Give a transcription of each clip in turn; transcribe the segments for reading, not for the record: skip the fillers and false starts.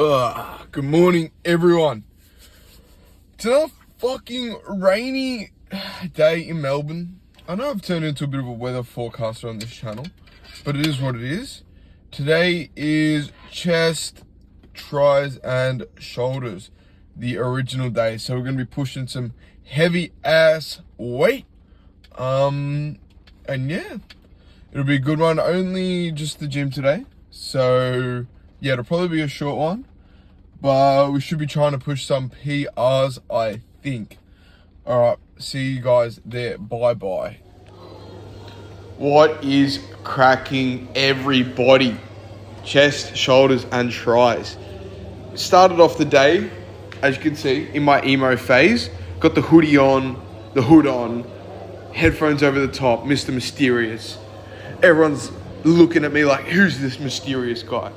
Good morning, everyone. It's another fucking rainy day in Melbourne. I know I've turned into a bit of a weather forecaster on this channel, but it is what it is. Today is chest, tries, and shoulders, the original day. So we're going to be pushing some heavy ass weight. And yeah, it'll be a good one. Only just the gym today. So yeah, it'll probably be a short one. But we should be trying to push some PRs, I think. Alright, see you guys there. Bye-bye. What is cracking, everybody? Chest, shoulders, and tries. Started off the day, as you can see, in my emo phase. Got the hoodie on, the hood on, headphones over the top, Mr. Mysterious. Everyone's looking at me like, who's this mysterious guy?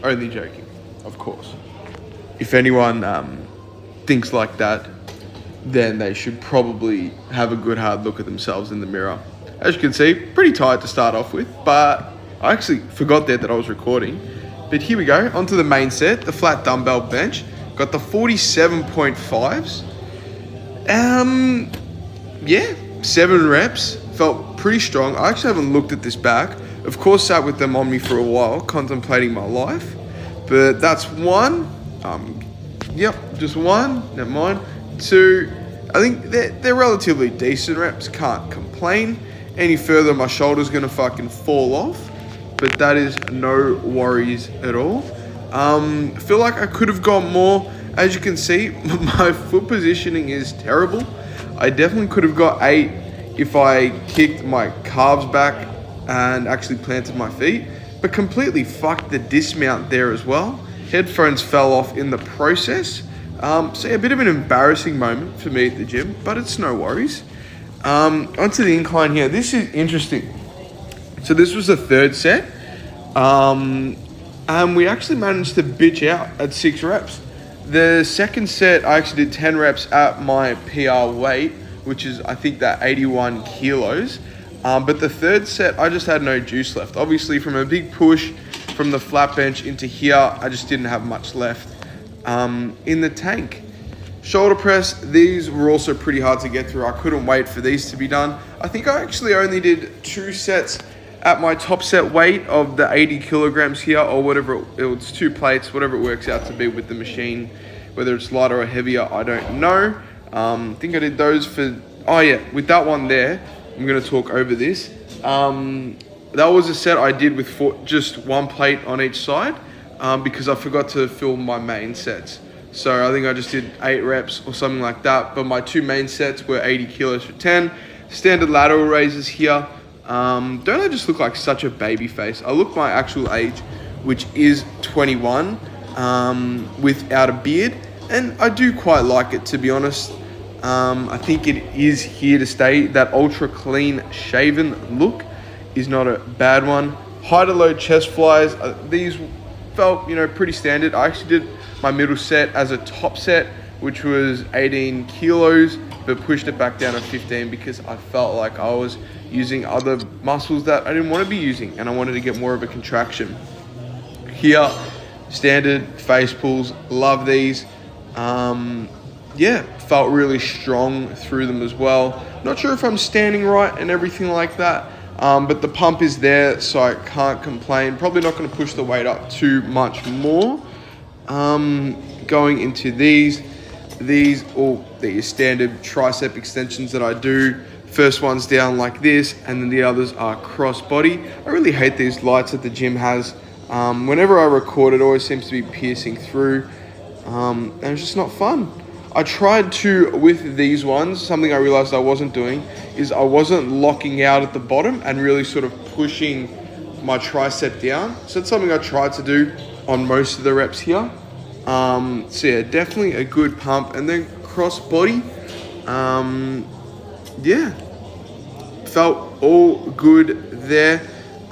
Only joking, of course. If anyone thinks like that, then they should probably have a good hard look at themselves in the mirror. As you can see, pretty tired to start off with, but I actually forgot there that I was recording. But here we go, onto the main set, the flat dumbbell bench. Got the 47.5s. Yeah, 7 reps, felt pretty strong. I actually haven't looked at this back. Of course, sat with them on me for a while, contemplating my life. But that's one. Yep, just one, never mind. 2, I think they're relatively decent reps, can't complain. Any further, my shoulder's gonna fucking fall off, but that is no worries at all. I feel like I could have gone more. As you can see, my foot positioning is terrible. I definitely could have got 8 if I kicked my calves back and actually planted my feet, but completely fucked the dismount there as well. Headphones fell off in the process. So yeah, a bit of an embarrassing moment for me at the gym, but it's no worries. Onto the incline here. This is interesting. So this was the 3rd set. And we actually managed to bitch out at 6 reps. The 2nd set, I actually did 10 reps at my PR weight, which is, I think, that 81 kilos. But the 3rd set, I just had no juice left. Obviously, from a big push from the flat bench into here, I just didn't have much left in the tank. Shoulder press, these were also pretty hard to get through. I couldn't wait for these to be done. I think I actually only did 2 sets at my top set weight of the 80 kilograms here, or whatever, it was 2 plates, whatever it works out to be with the machine, whether it's lighter or heavier, I don't know. I think I did those for, oh yeah, with that one there, I'm gonna talk over this. That was a set I did with just 1 plate on each side because I forgot to film my main sets. So I think I just did 8 reps or something like that, but my 2 main sets were 80 kilos for 10. Standard lateral raises here. Don't I just look like such a baby face? I look my actual age, which is 21, without a beard, and I do quite like it, to be honest. I think it is here to stay. That ultra clean shaven look is not a bad one. High to low chest flies. These felt, pretty standard. I actually did my middle set as a top set, which was 18 kilos, but pushed it back down to 15 because I felt like I was using other muscles that I didn't want to be using, and I wanted to get more of a contraction. Here, standard face pulls. Love these. Yeah, felt really strong through them as well. Not sure if I'm standing right and everything like that. But the pump is there, so I can't complain. Probably not going to push the weight up too much more. Going into these all the standard tricep extensions that I do. First one's down like this, and then the others are cross body. I really hate these lights that the gym has. Whenever I record, it always seems to be piercing through, and it's just not fun. I tried to, with these ones, something I realized I wasn't doing is I wasn't locking out at the bottom and really sort of pushing my tricep down. So it's something I tried to do on most of the reps here. So yeah, definitely a good pump. And then cross body, yeah, felt all good there.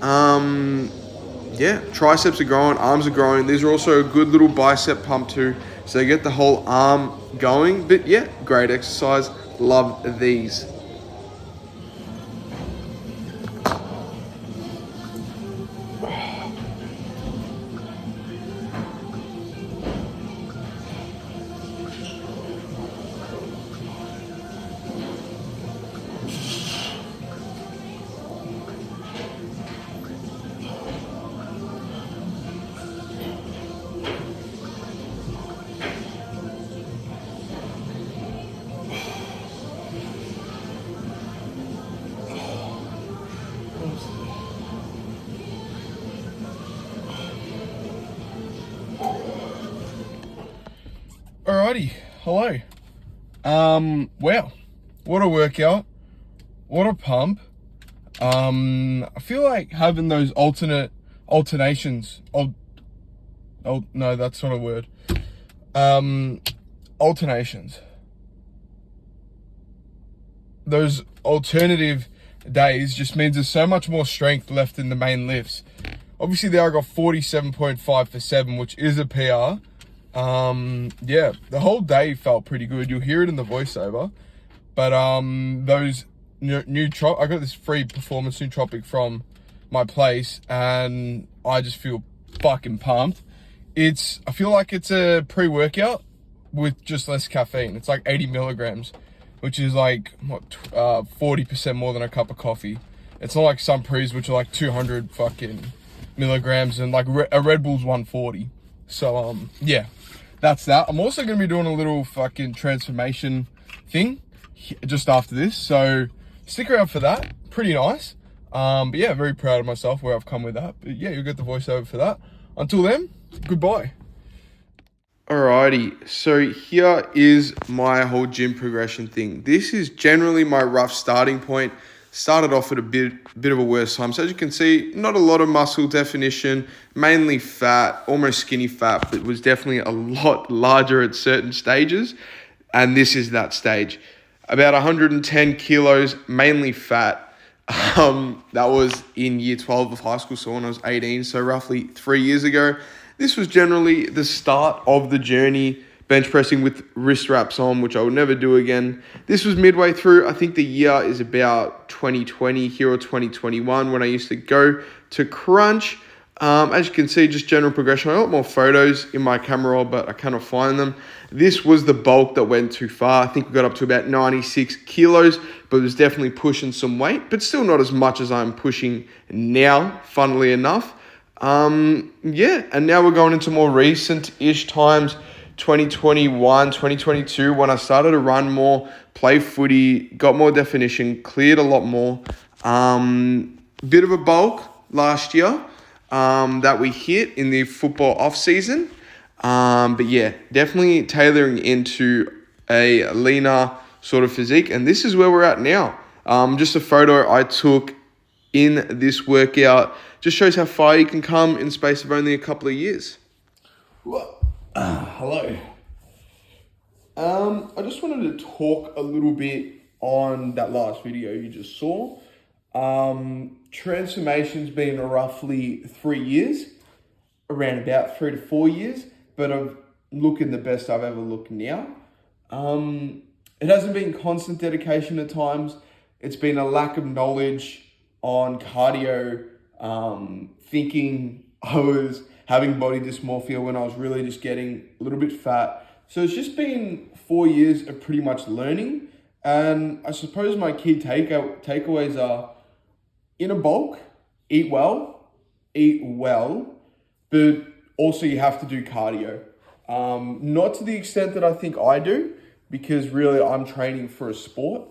Yeah, triceps are growing, arms are growing. These are also a good little bicep pump too. So you get the whole arm going. But yeah, great exercise. Love these. Alrighty, hello. Wow, what a workout, what a pump. I feel like having those alternations. No, that's not a word. Alternations. Those alternative days just means there's so much more strength left in the main lifts. Obviously, there I got 47.5 for 7, which is a PR. Yeah, the whole day felt pretty good. You'll hear it in the voiceover. But those I got this free performance nootropic from my place, and I just feel fucking pumped. I feel like it's a pre-workout with just less caffeine. It's like 80 milligrams, which is like 40% more than a cup of coffee. It's not like some pre's which are like 200 fucking milligrams, and like a Red Bull's 140. So yeah, that's that. I'm also gonna be doing a little fucking transformation thing just after this, so stick around for that. Pretty nice. But yeah, very proud of myself where I've come with that. But yeah, you'll get the voiceover for that. Until then, goodbye. Alrighty, so here is my whole gym progression thing. This is generally my rough starting point. Started off at a bit of a worse time. So as you can see, not a lot of muscle definition, mainly fat, almost skinny fat, but it was definitely a lot larger at certain stages. And this is that stage. About 110 kilos, mainly fat. That was in year 12 of high school, so when I was 18, so roughly 3 years ago. This was generally the start of the journey, bench pressing with wrist wraps on, which I will never do again. This was midway through. I think the year is about 2020 here or 2021 when I used to go to Crunch. As you can see, just general progression. I got more photos in my camera roll, but I cannot find them. This was the bulk that went too far. I think we got up to about 96 kilos, but it was definitely pushing some weight, but still not as much as I'm pushing now, funnily enough. Yeah, and now we're going into more recent-ish times, 2021, 2022, when I started to run more, play footy, got more definition, cleared a lot more. Bit of a bulk last year that we hit in the football off-season. But yeah, definitely tailoring into a leaner sort of physique. And this is where we're at now. Just a photo I took in this workout. Just shows how far you can come in the space of only a couple of years. Hello. I just wanted to talk a little bit on that last video you just saw. Transformation's been roughly 3 years, around about 3 to 4 years, but I'm looking the best I've ever looked now. It hasn't been constant dedication at times. It's been a lack of knowledge on cardio, thinking I was having body dysmorphia when I was really just getting a little bit fat. So it's just been 4 years of pretty much learning. And I suppose my key takeaways are, in a bulk, eat well, but also you have to do cardio. Not to the extent that I think I do, because really I'm training for a sport.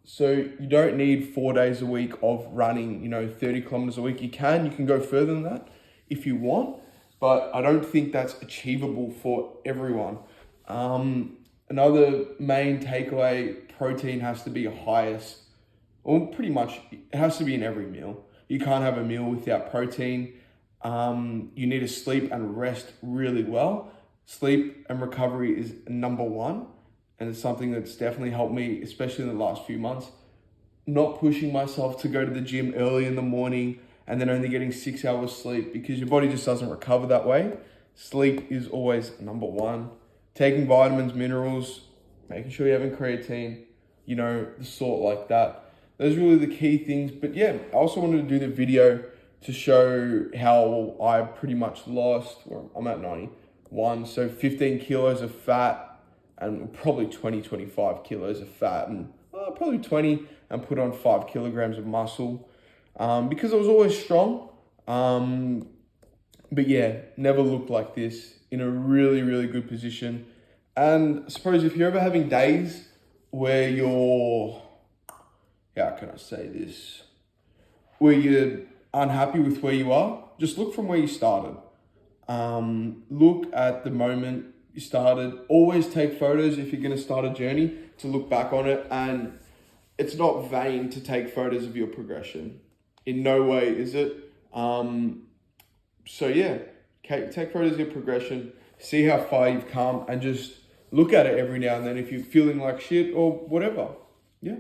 So you don't need 4 days a week of running, 30 kilometers a week. You can go further than that if you want, but I don't think that's achievable for everyone. Another main takeaway, protein has to be highest, or pretty much it has to be in every meal. You can't have a meal without protein. You need to sleep and rest really well. Sleep and recovery is number one. And it's something that's definitely helped me, especially in the last few months. Not pushing myself to go to the gym early in the morning and then only getting 6 hours sleep, because your body just doesn't recover that way. Sleep is always number one. Taking vitamins, minerals, making sure you're having creatine, the sort like that. Those are really the key things. But yeah, I also wanted to do the video to show how I pretty much lost, I'm at 91, so 15 kilos of fat, and probably 25 kilos of fat, and probably 20, and put on 5 kilograms of muscle, because I was always strong. But yeah, never looked like this, in a really, really good position. And I suppose if you're ever having days where you're, how can I say this, where you're unhappy with where you are, just look from where you started. Look at the moment you started. Always take photos if you're going to start a journey to look back on it. And it's not vain to take photos of your progression. In no way is it. So yeah, take photos of your progression, see how far you've come, and just look at it every now and then if you're feeling like shit or whatever. Yeah,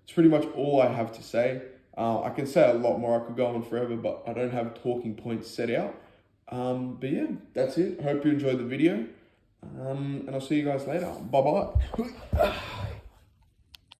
it's pretty much all I have to say. I can say a lot more. I could go on forever, but I don't have talking points set out. But yeah, that's it. Hope you enjoyed the video. And I'll see you guys later. Bye-bye.